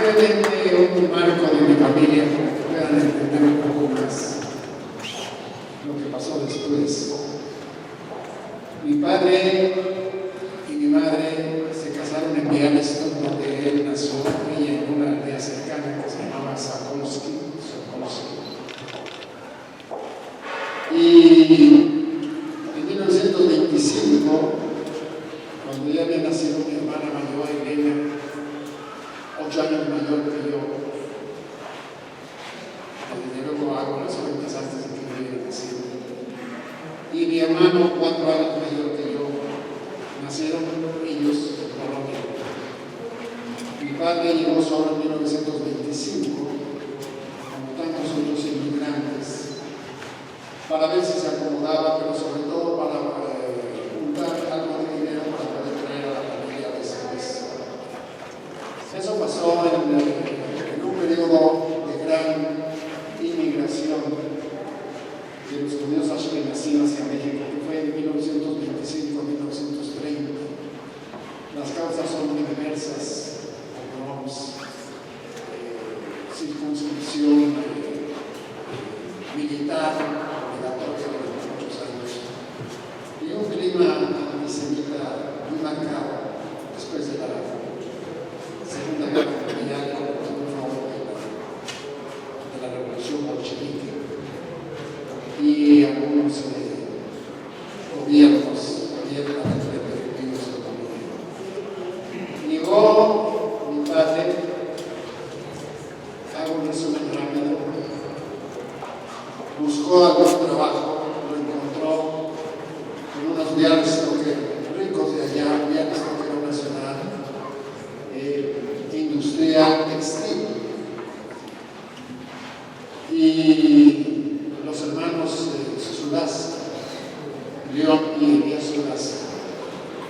brevemente un marco de mi familia para que puedan entender un poco más lo que pasó después. Mi padre y mi madre se casaron en Białystok, donde él nació, y en una aldea cercana que se llamaba Sokolski. Y en 1925, cuando ya había nacido mi hermana mayor, Elena, 8 años mayor que yo, desde luego hago las cuentas antes de que yo hubiera nacido, y mi hermano, 4 años mayor que yo, nacieron ellos en Colombia. Mi padre llegó solo en 1925, como tantos otros inmigrantes, para ver si se acomodaba, pero sobre todo para juntar algo de dinero para poder traer a la familia después. Eso pasó en un periodo de gran inmigración de los judíos ashkenazim hacia México, que fue en 1925 a 1930. Las causas son muy diversas: pogroms, circunscripción militar obligatoria durante muchos años, y un clima antisemita muy marcado después de la Segunda Guerra Mundial, con el triunfo de la Revolución Bolchevique y algunos gobiernos abiertamente reprimidos en Colombia. Llegó mi padre, hago un resumen rápido, buscó algún trabajo, lo encontró en unos Białystok ricos de allá. Białystok era una ciudad industrial textil, y los hermanos Sudás, León y Elías Sudás,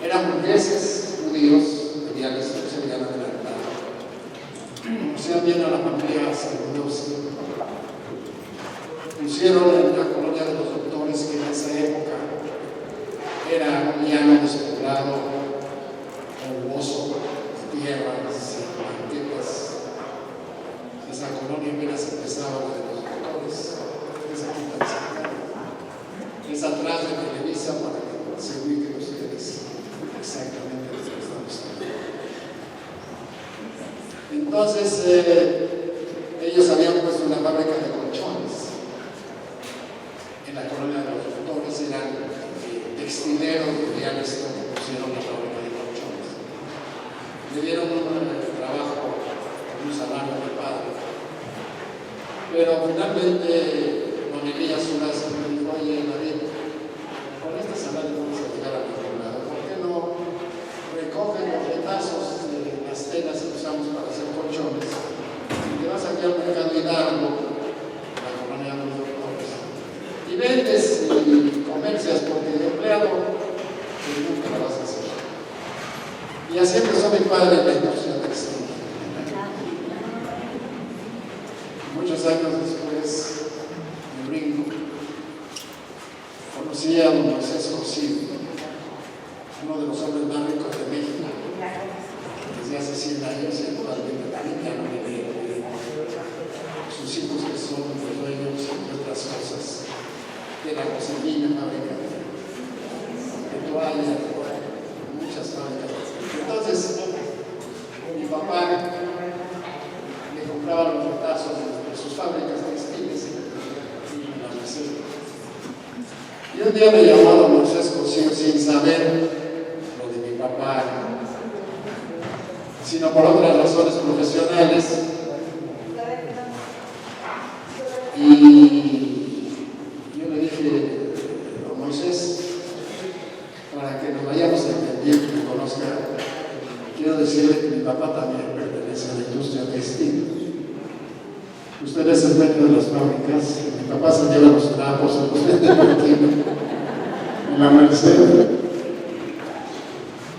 eran burgueses judíos de Białystok, se habían adelantado. Conocían bien a la familia Saludos. Pusieron en la colonia de los doctores, que en esa época era un llano despoblado, polvoso, de tierras y banquetas. Esa colonia apenas empezaba la de los doctores, es aquí tan cerca. Es atrás de Televisa, para que se ubiquen ustedes exactamente lo que estamos hablando. Entonces, ellos habían puesto una fábrica de colchones en la colonia de los doctores. Eran textileros de Białystok que pusieron la fábrica de colchones. Le dieron un trabajo con un salario de padre, pero finalmente don Elías Sudás me dijo: oye, David, con este salario vamos a llegar a ningún lado. ¿Por qué no recogen los retazos de las telas que usamos para hacer colchones y te vas aquí al mercado Hidalgo, la colonia de los doctores, y vendes y comercias, porque de empleado nunca lo vas a hacer? Y así empezó mi padre en la industria textil. Muchos años después, en Ringo, conocí a don Moisés Cosío, uno de los hombres más ricos de México, desde hace 100 años, y actualmente también ya no vive. Sus hijos, que son los dueños de otras cosas, de la Josefina, fábrica de toallas, muchas fábricas. Entonces, mi papá le compraba los retazos de sus fábricas textiles y las receta. Y un día me llamó don Moisés Cosío sin saber lo de mi papá, sino por otras razones profesionales. Y yo le dije: don Moisés, para que nos vayamos entendiendo y me conozca, quiero decirle que mi papá también pertenece a la industria textil. Usted es el dueño de las fábricas, mi papá se lleva los trapos, se los vende por kilo en la Merced,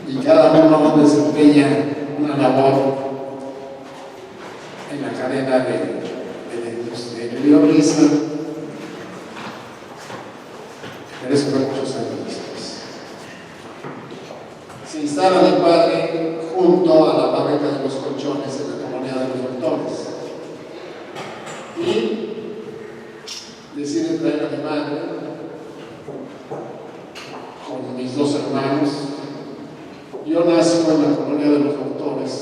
y cada uno desempeña una labor en la cadena de la industria. Y yo misma, pero eso fue muchos años después. Se instala mi padre junto a la fábrica de los colchones en la colonia colonia de los doctores. Y decide traer a mi madre con mis dos hermanos. Yo nazco en la colonia de los doctores,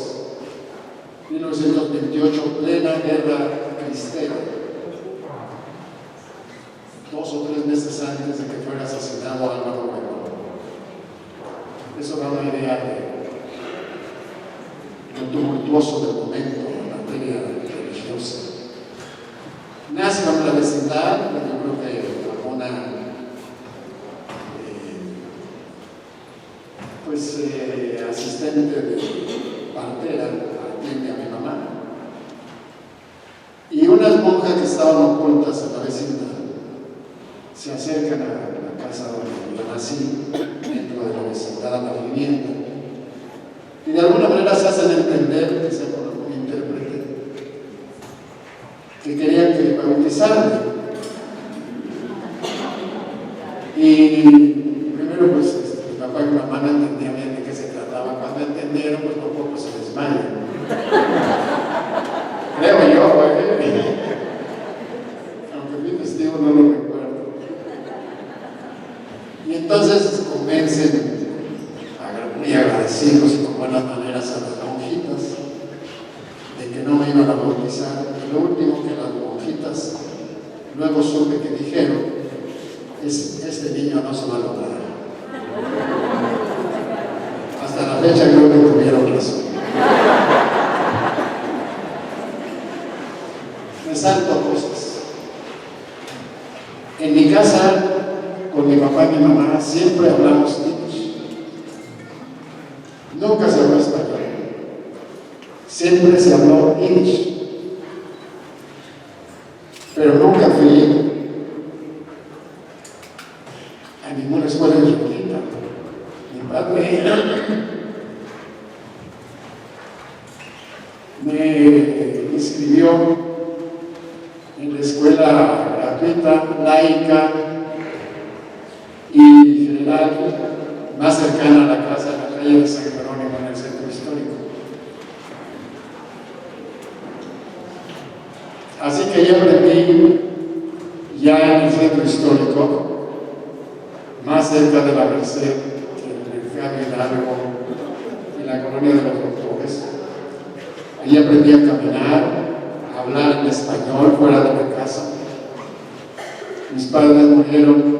1928, plena guerra cristera, 2 o 3 meses antes de que fuera asesinado Álvaro Obregón. Eso da una idea de lo tumultuoso del momento en materia religiosa. Nazco en la vecindad, yo creo que una asistente de partera atiende a mi mamá, y unas monjas que estaban ocultas en la vecindad se acercan a la casa donde yo nací, dentro de la vecindad, a la vivienda, y de alguna manera se hacen entender, que se colocó un intérprete, que querían que bautizarme. Y primero pues mi papá y mi mamá no entendían bien de qué se trataba. Cuando entendieron, pues por poco se desmayan. Creo yo, aunque mi testigo no lo recuerdo. Y entonces convencen, muy agradecidos y con buenas maneras, a las monjitas de que no me iban a bautizar. Y lo último que las monjitas luego supe que dijeron es: este niño no se va a lograr. Hasta la fecha creo que tuvieron razón. Me salto cosas. En mi casa, con mi papá y mi mamá, siempre hablamos yiddish. Nunca se habló español. Siempre se habló yiddish. Pero nunca fui a ninguna escuela jesuita. Mi padre me inscribió en la escuela gratuita, laica y general, más cercana a la casa de la calle de San Jerónimo, en el centro histórico. Así que yo aprendí ya en el centro histórico, más cerca de la Merced, en el Fabio Hidalgo, en la colonia de los doctores. Allí aprendí a caminar, a hablar en español fuera de la casa. Mis padres murieron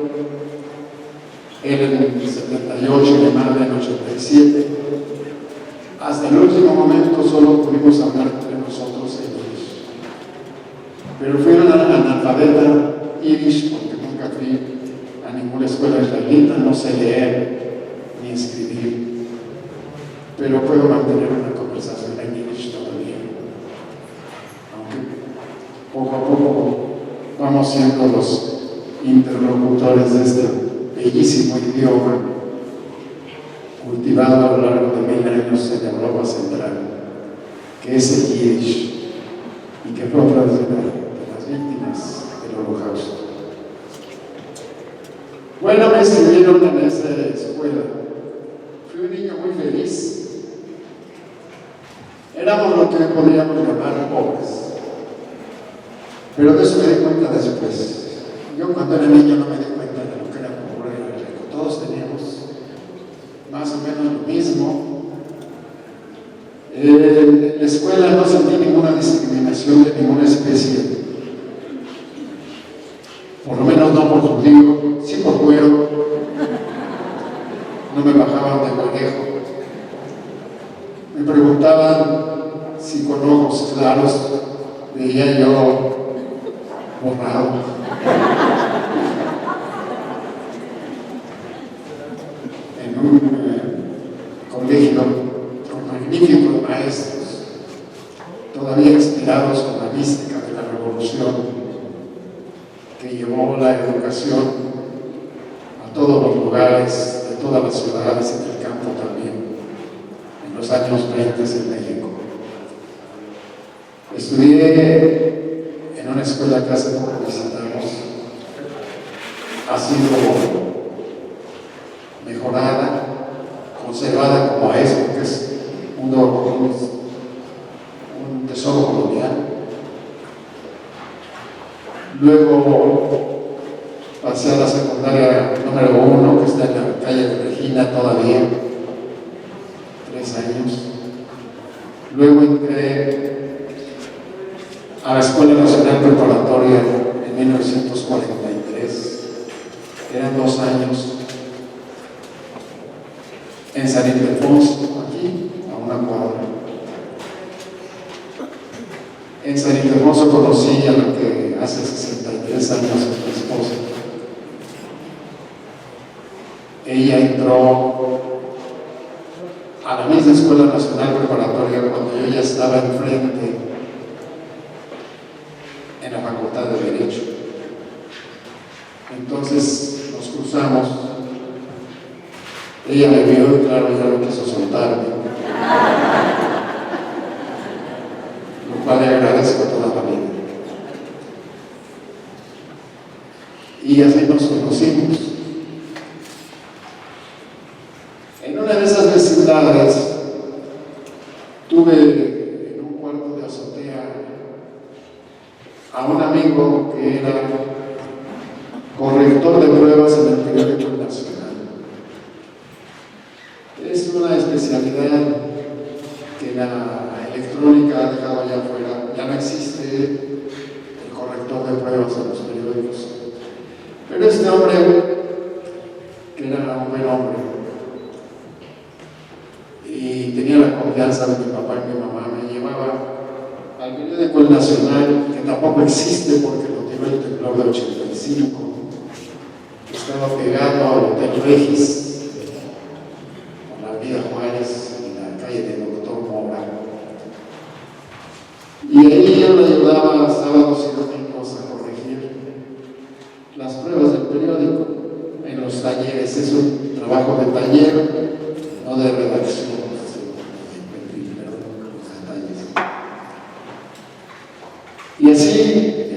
en el 78 y mi madre en el 87. Hasta el último momento solo pudimos hablar entre nosotros en yiddish. Pero fui una analfabeta yiddish porque nunca fui a ninguna escuela israelita, no sé leer ni escribir, pero puedo mantener una conversación en yiddish todavía. Aunque poco a poco vamos siendo los interlocutores de este bellísimo idioma cultivado a lo largo de 1000 años en Europa Central, que es el yiddish, y que fue otra de las víctimas del Holocausto. Bueno, me inscribieron en esa escuela. Fui un niño muy feliz. Éramos lo que podríamos llamar pobres, pero de eso me di cuenta después. Yo cuando era niño no me di cuenta de lo que era pobre y rico. Todos teníamos más o menos lo mismo. En la escuela no sentí ninguna discriminación de ninguna especie, por lo menos no por judío, sí por güero. No me bajaban de conejo. Me preguntaban si con ojos claros veía yo borrado. En un colegio con magníficos maestros, todavía inspirados con la mística de la revolución, que llevó la educación a todos los lugares, de todas las ciudades y del campo también, en los años 20 en México. Estudié en una escuela que hace poco visitamos, ha sido mejorada, conservada como es, porque es un tesoro pasé a la secundaria número 1, que está en la calle de Regina todavía, 3 años. Luego entré a la Escuela Nacional Preparatoria en 1943, eran 2 años, en San Ildefonso, aquí, a una cuadra. En San Ildefonso conocí a la que hace 63 años es mi esposa. Ella entró a la misma Escuela Nacional Preparatoria cuando yo ya estaba enfrente en la Facultad de Derecho. Entonces nos cruzamos. Ella me vio y claro, ya no quiso soltarme. Lo cual le agradezco a toda la vida. Y así nos conocimos. En una de esas vecindades tuve en un cuarto de azotea a un amigo que era corrector de pruebas en el periódico Nacional. Es una especialidad que la electrónica ha dejado allá afuera. Ya no existe el corrector de pruebas en los periódicos. Pero este hombre, que era un buen hombre, y tenía la confianza de mi papá y mi mamá, me llevaba al periódico El Nacional, que tampoco existe porque lo tiró el temblor de 85, que estaba pegado al Hotel Regis, por la Avenida Juárez y la calle de Doctor Mora. Y ahí yo le ayudaba sábados y domingos a corregir las pruebas del periódico en los talleres. Es un trabajo de taller, no de redacción. Y así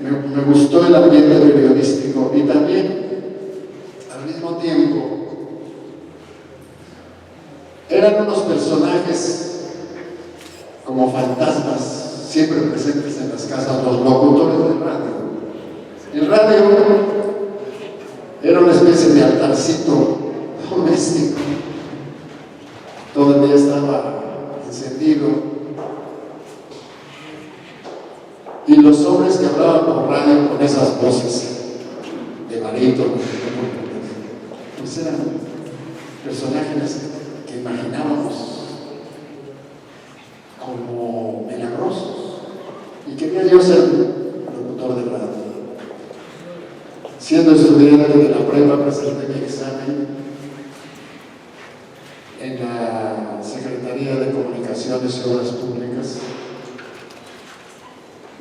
me gustó el ambiente periodístico y también al mismo tiempo eran unos personajes como fantasmas siempre presentes en las casas, los locutores de radio. El radio era una especie de altarcito doméstico, todo el día estaba encendido. Y los hombres que hablaban por radio con esas voces de barítono, pues eran personajes que imaginábamos como milagrosos. Y quería yo ser locutor de radio. Siendo estudiante de la prepa, presenté mi examen en la Secretaría de Comunicaciones y Obras Públicas.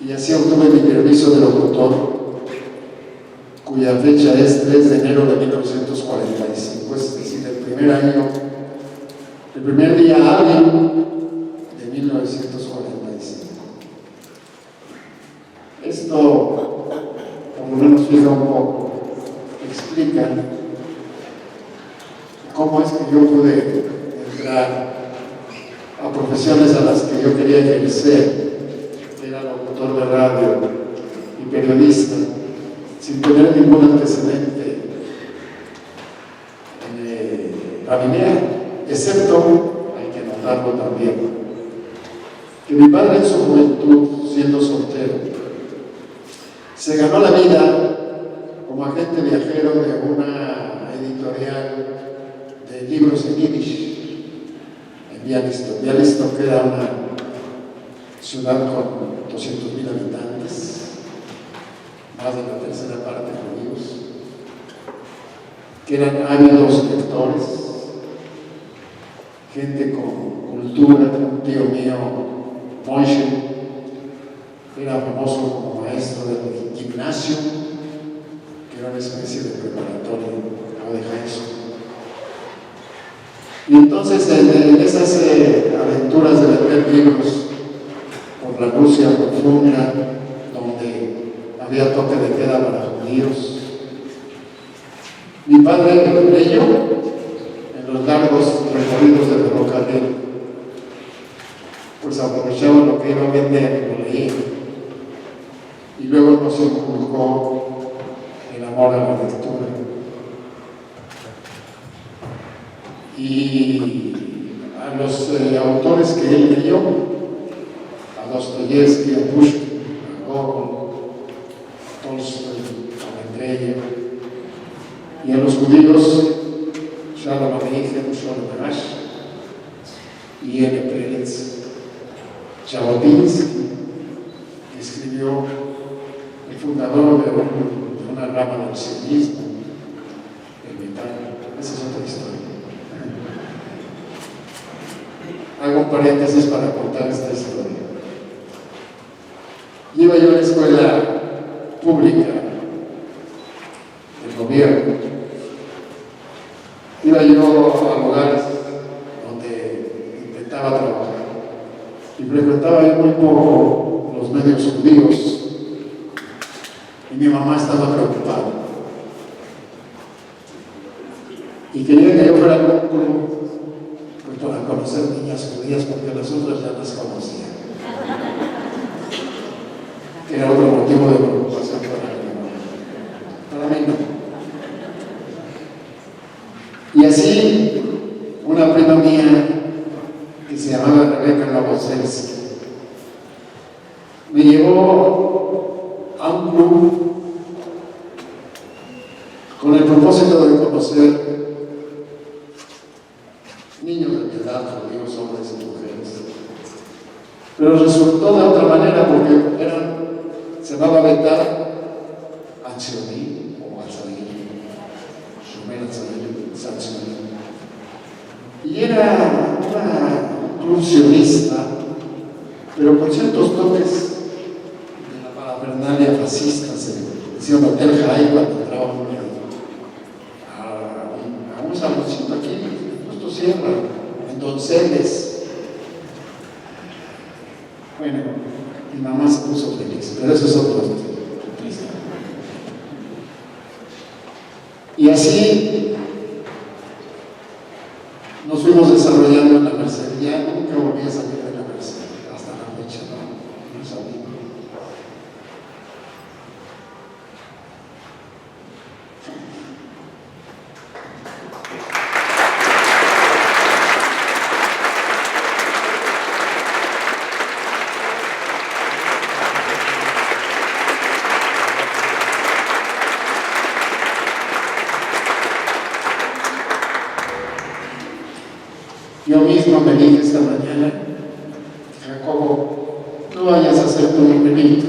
Y así obtuve mi permiso de locutor, cuya fecha es 3 de enero de 1945, es decir, el primer día hábil de 1945. Esto, por lo menos fija un poco, explica cómo es que yo pude entrar a profesiones a las que yo quería ejercer. Era locutor de radio y periodista, sin tener ningún antecedente familiar, excepto, hay que notarlo también, que mi padre en su juventud, siendo soltero, se ganó la vida como agente viajero de una editorial de libros en yiddish, en Białystok. Białystok era una ciudad con 200,000 habitantes, más de la tercera parte judíos, que eran ávidos lectores, gente con cultura. Un tío mío, Moishe, era famoso como maestro del gimnasio, que era una especie de preparatorio, o de high school. Y entonces en esas aventuras de leer libros por la Rusia profunda, donde había toque de queda para judíos, mi padre leyó en los largos recorridos del ferrocarril, pues aprovechaba lo que iba a vender y lo leía. Y luego nos inculcó el amor a la lectura. Y a los autores que él leyó, a Dostoyevsky, a Pushkin, a Gogol, a Tolstoy, a Andrei, y a los judíos, Shalom Aleichem, Shalom Arash, y N. Peretz, Jabotinsky, que escribió el fundador de una rama del sionismo, el metal. Esa es otra historia. Hago un paréntesis para contar esta historia. Iba yo a la escuela pública del gobierno. Iba yo a lugares donde intentaba trabajar y frecuentaba yo muy poco los medios judíos y mi mamá estaba preocupada y quería que yo fuera al club pues para conocer niñas judías porque las otras ya las conocía. Era otro motivo de preocupación para mí no. Y así, una prima mía, que se llamaba Rebeca Laboselsky, me llevó a un club con el propósito de conocer niños de mi edad, judíos, hombres y mujeres. Pero resultó de otra manera porque se llamaba Betar Atzioni o Atzaní, Shomer Atzaní. Y era una club sionista, pero con ciertos toques de la parafernalia fascista. Se decía un hotel Jai cuando entraba a un saloncito aquí, justo cierra, en Donceles. Bueno, mi mamá se puso feliz, pero eso es otro triste. Y así nos fuimos desarrollando en la Merced. Ya nunca volví a salir de la Merced, hasta la fecha, no salí. Yo mismo me dije esta mañana, Jacobo, no vayas a hacer tu numerito.